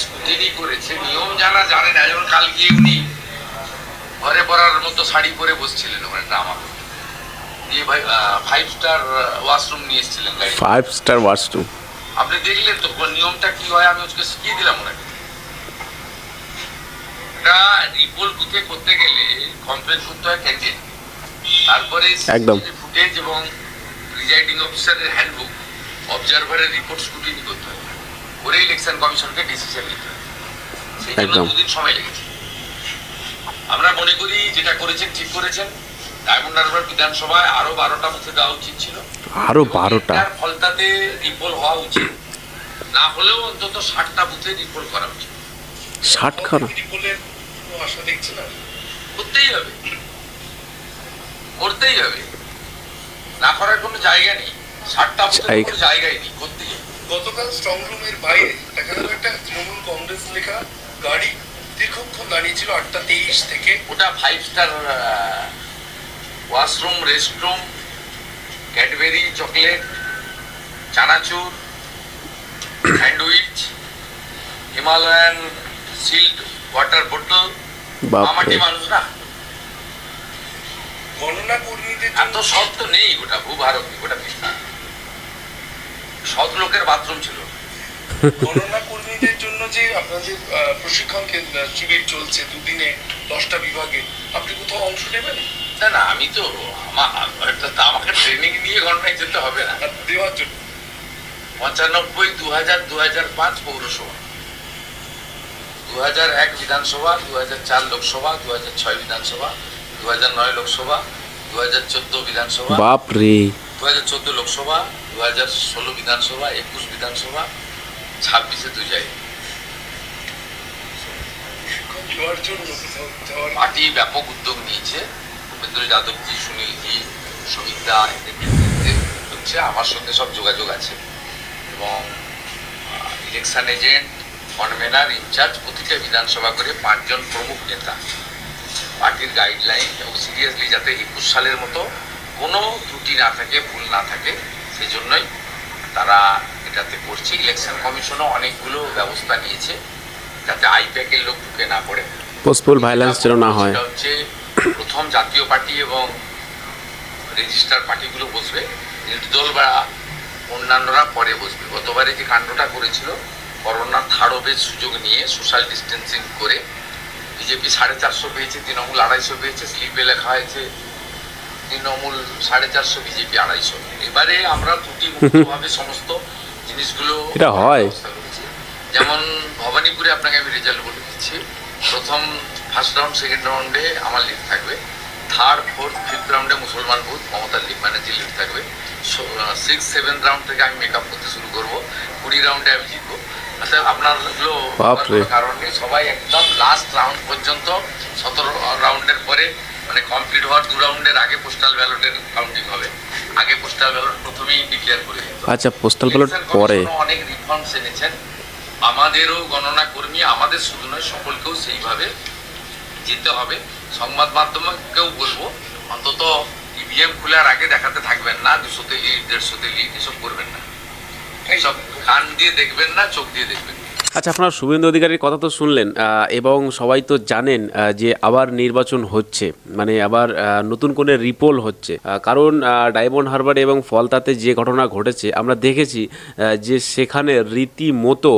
Scrutiny করেছে, নিয়ম যারা জানে না, যেমন কাল গিয়ে উনি ঘরে পড়ার মতো শাড়ি পরে বসছিলেন ওখানে ড্রামা করতে, দিয়ে ভাই 5 স্টার ওয়াশরুম নিয়ে এসেছিলেন গাড়ি। 5 স্টার ওয়াশরুম আপনি দেখলেন তো নিয়মটা কি হয়, আমি ওকে শিখিয়ে দিলাম ওনাকে। এটা রিপোর্ট বুথে করতে গেলে কমপ্লেন করতে হয় ক্যান্ডিডেট, তারপরে একদম ফুটেজ এবং প্রিজাইডিং অফিসারের হ্যান্ডবুক, অবজারভারের রিপোর্ট স্কুটিনি করতে হয়, করে ইলেকশন কমিশনকে ডিসিশন নিতে হয়। সেই জন্য 2 দিন সময় লেগেছে। আমরা মনে করি যেটা করেছেন ঠিক করেছেন। ডায়মন্ড হারবার বিধানসভায় আরো 12টা বুথে দেওয়া উচিত ছিল, আরো 12টা ফলতাতে রিপোল হওয়া উচিত, না হলেও অন্তত 60টা বুথে রিপোল করা উচিত। 60খানা রিপোলের আশা দেখছি না, করতেই হবে, করতেই হবে, না করার কোনো জায়গা নেই। 60টা বুথে কোনো জায়গাই নেই, করতেই হবে। গতকাল স্ট্রং রুমের বাইরে দেখা গেল একটা তৃণমূল কংগ্রেস লেখা গাড়ি দীর্ঘক্ষণ দাঁড়িয়েছিল 8:23 থেকে। ওটা 5 star washroom, restroom, Cadbury chocolate, চানাচুর, স্যান্ডউইচ, হিমালয়ান সিল্ড ওয়াটার বোতল। মামাটি মানুষ না, গণনা কর্মীদের এত সৎ তো নেই, ওটা ভূভারতী, ওটা সৎ লোকের বাথরুম ছিল। গণনা কর্মীদের জন্য যে আপনাদের প্রশিক্ষণ শিবির চলছে 2 দিনে 10টা বিভাগে, আপনি কোথাও অংশ নেবেন? না না, আমি তো আমাকে ট্রেনিং নিয়ে গণনায় যেতে হবে না, দেওয়ার জন্য 95, 2000, 2005 পৌরসভা, 2001 বিধানসভা, 2004 লোকসভা, 2006 বিধানসভা, 2009 লোকসভা, 2014 বিধানসভা, বাপরে 2014 লোকসভা, 2016 বিধানসভা, 21 বিধানসভা, 26-এ 2 জায়গায়। দেওয়ার জন্য কোথাও যাওয়ার পার্টি ব্যাপক উদ্যোগ নিয়েছে, ভূপেন্দ্র যাদবজি, সুনীলজি, সবিতা, এদের নেতৃত্বে হচ্ছে। আমার সঙ্গে সব যোগাযোগ আছে, এবং ইলেকশন এজেন্ট, কনভেনার, ইনচার্জ প্রতিটা বিধানসভা করে 5 জন প্রমুখ নেতা, পার্টির গাইডলাইন এবং সিরিয়াসলি যাতে 21 সালের মতো কোনো ত্রুটি না থাকে, ভুল না থাকে, সেই জন্যই তারা এটাতে করছে। ইলেকশন কমিশনও অনেকগুলো ব্যবস্থা নিয়েছে যাতে আইপ্যাকের লোক ঢুকে না পড়ে, পোস্টপোল ভায়োলেন্স যেন না হয়। সেটা হচ্ছে প্রথম জাতীয় পার্টি এবং রেজিস্টার পার্টিগুলো বসবে, নির্দল বা অন্যান্যরা পরে বসবে। গতবারে যে কাণ্ডটা করেছিল, করোনার থার্ড ওয়েভের সুযোগ নিয়ে সোশ্যাল ডিস্টেন্সিং করে বিজেপি 450 পেয়েছে, তৃণমূল 250 পেয়েছে, স্লিপে লেখা হয়েছে তৃণমূল 450, বিজেপি 250। এবারে আমরা ত্রুটিমুক্তভাবে সমস্ত জিনিসগুলো এটা হয়। যেমন ভবানীপুরে আপনাকে আমি রেজাল্ট বলে দিচ্ছি, প্রথম ফার্স্ট রাউন্ড, সেকেন্ড রাউন্ডে আমার লিড থাকবে, থার্ড, ফোর্থ, ফিফথ রাউন্ডে মুসলমান বুথ মমতার লিড ব্যানার্জির লিড থাকবে, 6, 7 রাউন্ড থেকে আমি মেকআপ করতে শুরু করবো, 20 রাউন্ডে আমি জিতবো। অর্থাৎ আপনারগুলো কারণ নেই, সবাই একদম লাস্ট রাউন্ড পর্যন্ত, 17 রাউন্ডের পরে মানে কমপ্লিট হওয়ার 2 রাউন্ডের আগে পোস্টাল ব্যালটের কাউন্টিং হবে। আগে পোস্টাল ব্যালট প্রথমেই ডিক্লেয়ার করে দিত। আচ্ছা, পোস্টাল ব্যালট পরে অনেক রিফর্মস এনেছেন, আমাদেরও গণনা কর্মী, আমাদের শুধু নয় সকলকেও সেইভাবে যেতে হবে। সংবাদ মাধ্যমকেও বলবো, অন্তত ইভিএম খোলার আগে দেখাতে থাকবেন না 200-তে লিড, 150-তে লিড, এসব করবেন না, এইসব কান দিয়ে দেখবেন না, চোখ দিয়ে দেখবেন। আচ্ছা, আপনারা শুভেন্দু অধিকারীর কথা তো শুনলেন, এবং সবাই তো জানেন যে আবার নির্বাচন হচ্ছে, মানে আবার নতুন করে রিপোল হচ্ছে। কারণ ডায়মন্ড হারবার এবং ফলতাতে যে ঘটনা ঘটেছে আমরা দেখেছি, যে সেখানে রীতিমতো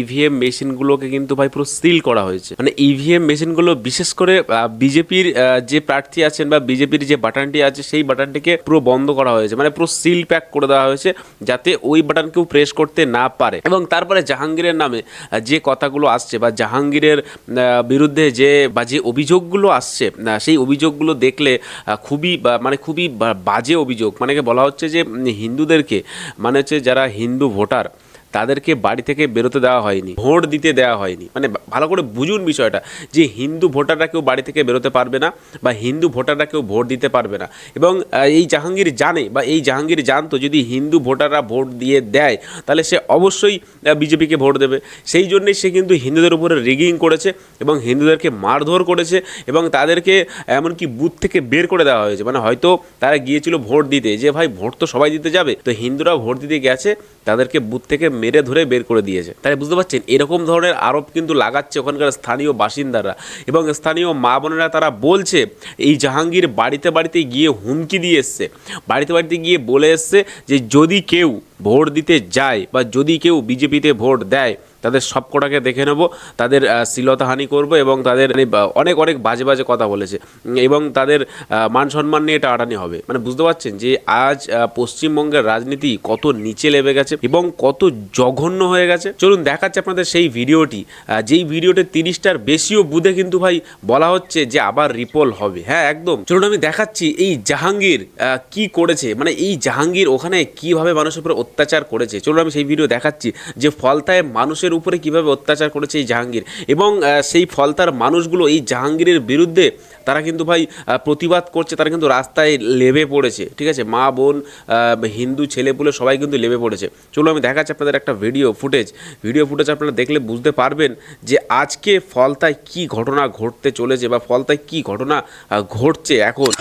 ইভিএম মেশিনগুলোকে কিন্তু ভাই পুরো সিল করা হয়েছে। মানে ইভিএম মেশিনগুলো বিশেষ করে বিজেপির যে প্রার্থী আছেন বা বিজেপির যে বাটনটি আছে সেই বাটনটিকে পুরো বন্ধ করা হয়েছে, মানে পুরো সিল প্যাক করে দেওয়া হয়েছে যাতে ওই বাটন কেউ প্রেস করতে না পারে। এবং তারপরে জাহাঙ্গীরের নামে যে কথাগুলো আসছে বা জাহাঙ্গীরের বিরুদ্ধে যে অভিযোগগুলো আসছে, সেই অভিযোগগুলো দেখলে খুবই বাজে অভিযোগ। মানে বলা হচ্ছে যে হিন্দুদেরকে, মানে হচ্ছে যারা হিন্দু ভোটার তাদেরকে বাড়ি থেকে বেরোতে দেওয়া হয়নি, ভোট দিতে দেওয়া হয়নি। মানে ভালো করে বুঝুন বিষয়টা, যে হিন্দু ভোটাররা কেউ বাড়ি থেকে বেরোতে পারবে না বা হিন্দু ভোটাররা কেউ ভোট দিতে পারবে না। এবং এই জাহাঙ্গীর জানে বা এই জাহাঙ্গীর জানতো যদি হিন্দু ভোটাররা ভোট দিয়ে দেয় তাহলে সে অবশ্যই বিজেপিকে ভোট দেবে। সেই জন্যই সে কিন্তু হিন্দুদের উপরে রিগিং করেছে এবং হিন্দুদেরকে মারধর করেছে এবং তাদেরকে এমনকি বুথ থেকে বের করে দেওয়া হয়েছে। মানে হয়তো তারা গিয়েছিল ভোট দিতে, যে ভাই ভোট তো সবাই দিতে যাবে, তো হিন্দুরা ভোট দিতে গেছে, তাদেরকে বুথ থেকে মেরে ধরে বের করে দিয়েছে। তাই বুঝতে পারছেন, এরকম ধরনের আরোপ কিন্তু লাগাচ্ছে ওখানকার স্থানীয় বাসিন্দারা এবং স্থানীয় মা বোনেরা। তারা বলছে এই জাহাঙ্গীর বাড়িতে বাড়িতে গিয়ে হুমকি দিয়ে এসছে, বাড়িতে বাড়িতে গিয়ে বলে এসছে যে যদি কেউ ভোট দিতে যায় বা যদি কেউ বিজেপিতে ভোট দেয় তাদের সবকটাকে দেখে নেব, তাদের শ্লীলতাহানি করব এবং তাদের অনেক অনেক বাজে বাজে কথা বলেছে এবং তাদের মান সম্মান নিয়ে টানাটানি হবে। মানে বুঝতে পারছেন যে আজ পশ্চিমবঙ্গের রাজনীতি কত নিচে নেমে গেছে এবং কত জঘন্য হয়ে গেছে। চলুন দেখাচ্ছে আপনাদের সেই ভিডিওটি, যেই ভিডিওতে 30টার বেশিও বুথে কিন্তু ভাই বলা হচ্ছে যে আবার রিপোল হবে। হ্যাঁ একদম, চলুন আমি দেখাচ্ছি এই জাহাঙ্গীর কি করেছে, মানে এই জাহাঙ্গীর ওখানে কিভাবে মানুষের উপরে অত্যাচার করেছে। চলুন আমি সেই ভিডিও দেখাচ্ছি যে ফলতায় মানুষের উপরে কিভাবে অত্যাচার করেছে এই জাহাঙ্গীর এবং সেই ফলতার মানুষগুলো এই জাহাঙ্গীরের বিরুদ্ধে তারা কিন্তু ভাই প্রতিবাদ করছে, তারা কিন্তু রাস্তায় লেবে পড়েছে। ঠিক আছে, মা বোন হিন্দু ছেলেপুলে সবাই কিন্তু লেবে পড়েছে। চলো আমি দেখাচ্ছি আপনাদের একটা ভিডিও ফুটেজ আপনারা দেখলে বুঝতে পারবেন যে আজকে ফলতায় কি ঘটনা ঘটতে চলেছে বা ফলতায় কি ঘটনা ঘটছে এখন।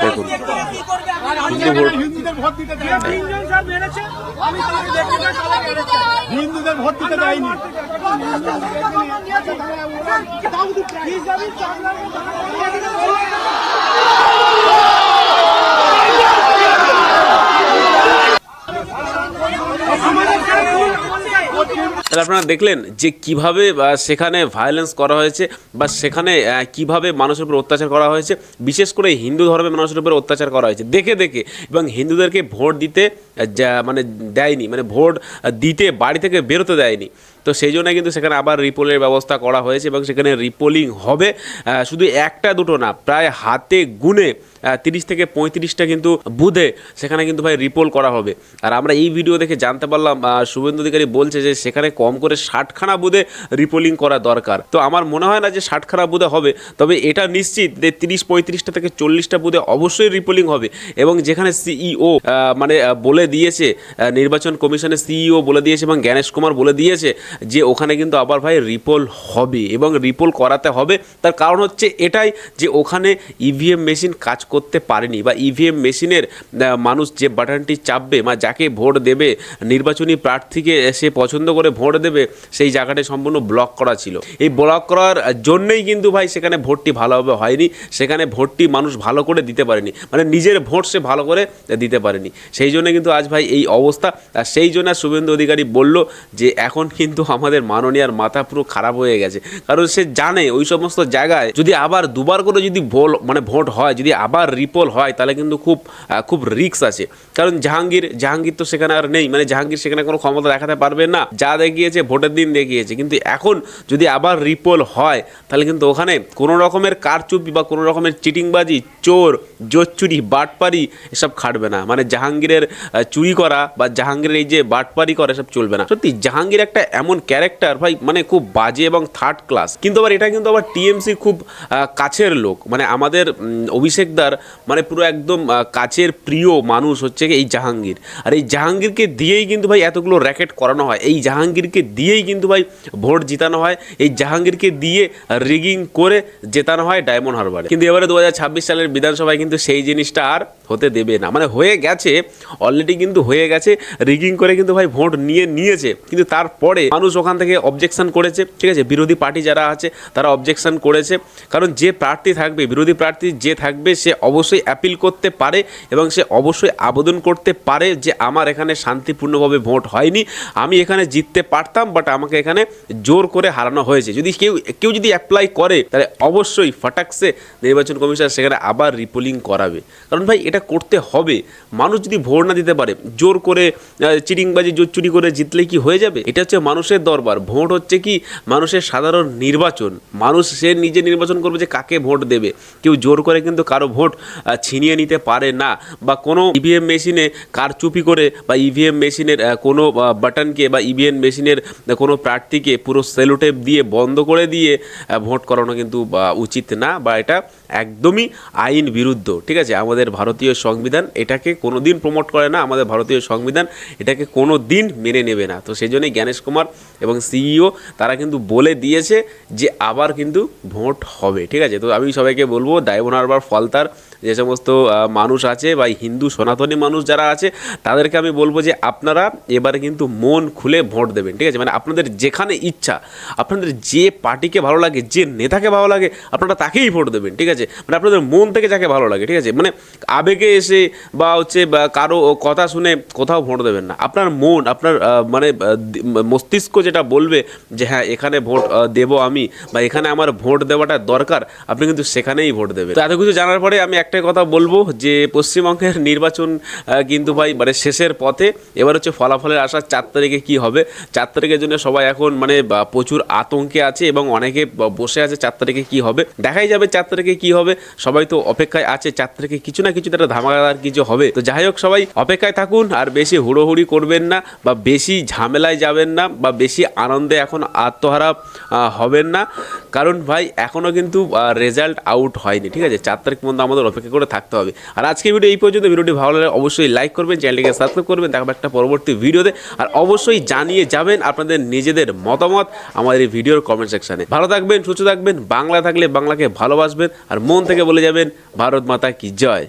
দেখুন হিন্দুদের ভোট দিতে দেয়নি। তাহলে আপনারা দেখলেন যে কিভাবে সেখানে ভায়োলেন্স করা হয়েছে বা সেখানে কিভাবে মানুষের উপর অত্যাচার করা হয়েছে, বিশেষ করে হিন্দু ধর্মের মানুষের উপর অত্যাচার করা হয়েছে দেখে দেখে, এবং হিন্দুদেরকে ভোট দিতে মানে দেয়নি, মানে ভোট দিতে বাড়ি থেকে বেরোতে দেয়নি। তো সেই জন্য কিন্তু সেখানে আবার রিপোলের ব্যবস্থা করা হয়েছে এবং সেখানে রিপোলিং হবে, শুধু একটা দুটো না, প্রায় হাতে গুনে 30 থেকে 35টা কিন্তু বুথে সেখানে কিন্তু ভাই রিপোল করা হবে। আর আমরা এই ভিডিও দেখে জানতে পারলাম শুভেন্দু অধিকারী বলছে যে সেখানে কম করে 60খানা বুথে রিপোলিং করা দরকার। তো আমার মনে হয় না যে 60খানা বুথে হবে, তবে এটা নিশ্চিত যে 30-35টা থেকে 40টা বুথে অবশ্যই রিপোলিং হবে। এবং যেখানে সিইও মানে বলে দিয়েছে, নির্বাচন কমিশনের সিইও বলে দিয়েছে এবং জ্ঞানেশ কুমার বলে দিয়েছে যে ওখানে কিন্তু আবার ভাই রিপোল হবে এবং রিপোল করাতে হবে। তার কারণ হচ্ছে এটাই যে ওখানে ইভিএম মেশিন কাজ করতে পারেনি বা ইভিএম মেশিনের মানুষ যে বাটনটি চাপবে বা যাকে ভোট দেবে, নির্বাচনী প্রার্থীকে সে পছন্দ করে ভোট দেবে, সেই জায়গাটা সম্পূর্ণ ব্লক করা ছিল। এই ব্লক করার জন্যই কিন্তু ভাই সেখানে ভোটটি ভালোভাবে হয়নি, সেখানে ভোটটি মানুষ ভালো করে দিতে পারেনি, মানে নিজের ভোট সে ভালো করে দিতে পারেনি। সেই জন্য কিন্তু আজ ভাই এই অবস্থা। আর সেই জন্য শুভেন্দু অধিকারী বলল যে এখন কিন্তু আমাদের মাননীয়ার মাথা পুরো খারাপ হয়ে গেছে, কারণ সে জানে ওই সমস্ত জায়গায় যদি আবার দুবার করে যদি ভোট হয়, যদি আবার রিপোল হয়, তাহলে কিন্তু খুব রিস্ক আছে। কারণ জাহাঙ্গীর তো সেখানে আর নেই, মানে জাহাঙ্গীর সেখানে কোনো ক্ষমতা দেখাতে পারবে না, যা দেখিয়েছে ভোটের দিন দেখিয়েছে। কিন্তু এখন যদি আবার রিপোল হয় তাহলে কিন্তু ওখানে কোনো রকমের কারচুপি বা কোনো রকমের চিটিংবাজি, চোর জোচ্চুরি বাটপারি এসব খাটবে না। মানে জাহাঙ্গীরের চুরি করা বা জাহাঙ্গীরের এই যে বাটপারি করা এসব চলবে না। সত্যি জাহাঙ্গীর একটা এমন ক্যারেক্টার ভাই, মানে খুব বাজে এবং থার্ড ক্লাস। কিন্তু আবার এটা কিন্তু আবার টিএমসি খুব কাছের লোক, মানে আমাদের অভিষেকদার মানে পুরো একদম কাছের প্রিয় মানুষ হচ্ছে এই জাহাঙ্গীর। আর এই জাহাঙ্গীরকে দিয়েই কিন্তু ভাই এতগুলো র্যাকেট করানো হয়, এই জাহাঙ্গীরকে দিয়েই কিন্তু ভাই ভোট জিতানো হয়, এই জাহাঙ্গীরকে দিয়ে রিগিং করে জেতানো হয় ডায়মন্ড হারবারে। কিন্তু এবারে 2026 সালের বিধানসভায় কিন্তু সেই জিনিসটা আর হতে দেবে না, মানে হয়ে গেছে অলরেডি, কিন্তু হয়ে গেছে, রিগিং করে কিন্তু ভাই ভোট নিয়েছে। কিন্তু তারপরে মানুষ ওখান থেকে অবজেকশন করেছে, ঠিক আছে, বিরোধী পার্টি যারা আছে তারা অবজেকশন করেছে, কারণ যে প্রার্থী থাকবে, বিরোধী প্রার্থী যে থাকবে, সে অবশ্যই অ্যাপিল করতে পারে এবং সে অবশ্যই আবেদন করতে পারে যে আমার এখানে শান্তিপূর্ণভাবে ভোট হয়নি, আমি এখানে জিততে পারতাম, বাট আমাকে এখানে জোর করে হারানো হয়েছে। যদি কেউ যদি অ্যাপ্লাই করে তাহলে অবশ্যই ফটাকসে নির্বাচন কমিশন সেখানে আবার রিপোলিং করাবে। কারণ ভাই এটা করতে হবে, মানুষ যদি ভোট না দিতে পারে, জোর করে চিটিংবাজি জোচ্চুরি করে জিতলে কি হয়ে যাবে? এটা হচ্ছে মানুষের দরবার। ভোট হচ্ছে কি মানুষের সাধারণ নির্বাচন, মানুষ সে নিজে নির্বাচন করবে যে কাকে ভোট দেবে। কেউ জোর করে কিন্তু কারো ভোট ছিনিয়ে নিতে পারে না, বা কোনো ইভিএম মেশিনে কারচুপি করে বা ইভিএম মেশিনের কোনো বাটনকে বা ইভিএম মেশিনের কোনো প্রার্থীকে পুরো সেলোটেপ দিয়ে বন্ধ করে দিয়ে ভোট করানো কিন্তু উচিত না, বা এটা একদমই আইন বিরুদ্ধ, ঠিক আছে। আমাদের ভারতীয় সংবিধান এটাকে কোনো দিন প্রমোট করে না, আমাদের ভারতীয় সংবিধান এটাকে কোনো দিন মেনে নেবে না। তো সেই জন্যই জ্ঞানেশ কুমার এবং সিইও তারা কিন্তু বলে দিয়েছে যে আবার কিন্তু ভোট হবে, ঠিক আছে। তো আমি সবাইকে বলবো, ডায়মন্ড হারবার ফলতার যে সমস্ত মানুষ আছে বা হিন্দু সনাতনী মানুষ যারা আছে তাদেরকে আমি বলবো যে আপনারা এবারে কিন্তু মন খুলে ভোট দেবেন, ঠিক আছে। মানে আপনাদের যেখানে ইচ্ছা, আপনাদের যে পার্টিকে ভালো লাগে, যে নেতাকে ভালো লাগে, আপনারা তাকেই ভোট দেবেন, ঠিক আছে। মানে আপনাদের মন থেকে যাকে ভালো লাগে, ঠিক আছে। মানে আবেগে এসে বা হচ্ছে বা কারো কথা শুনে কোথাও ভোট দেবেন না। আপনার মন, আপনার মানে মস্তিষ্ক যেটা বলবে যে হ্যাঁ এখানে ভোট দেব আমি, বা এখানে আমার ভোট দেওয়াটা দরকার, আপনি কিন্তু সেখানেই ভোট দেবেন। তো এত কিছু জানার পরে আমি একটাই কথা বলবো যে পশ্চিমবঙ্গের নির্বাচন কিন্তু ভাই মানে শেষের পথে। এবার হচ্ছে ফলাফলের আশা 4 তারিখে কী হবে। 4 তারিখের জন্য সবাই এখন মানে প্রচুর আতঙ্কে আছে এবং অনেকে বসে আছে 4 তারিখে কী হবে। দেখাই যাবে 4 তারিখে কী হবে, সবাই তো অপেক্ষায় আছে। 4 তারিখে কিছু না কিছু একটা ধামাকাদার কিছু হবে। তো যাই হোক, সবাই অপেক্ষায় থাকুন, আর বেশি হুড়োহুড়ি করবেন না বা বেশি ঝামেলায় যাবেন না বা বেশি আনন্দে এখন আত্মহারা হবেন না, কারণ ভাই এখনও কিন্তু রেজাল্ট আউট হয়নি, ঠিক আছে। 4 তারিখ পর্যন্ত আমাদের অপেক্ষা করে থাকতে হবে। আর আজকে ভিডিও এই পর্যন্ত। ভিডিওটি ভালো লাগলে অবশ্যই লাইক করবেন, চ্যানেলটিকে সাবস্ক্রাইব করবেন। দেখাবো একটা পরবর্তী ভিডিওতে। আর অবশ্যই জানিয়ে যাবেন আপনাদের নিজেদের মতামত আমাদের এই ভিডিওর কমেন্ট সেকশানে। ভালো থাকবেন, সুস্থ থাকবেন, বাংলা থাকলে বাংলাকে ভালোবাসবেন, আর মন থেকে বলে যাবেন ভারত মাতা কি জয়।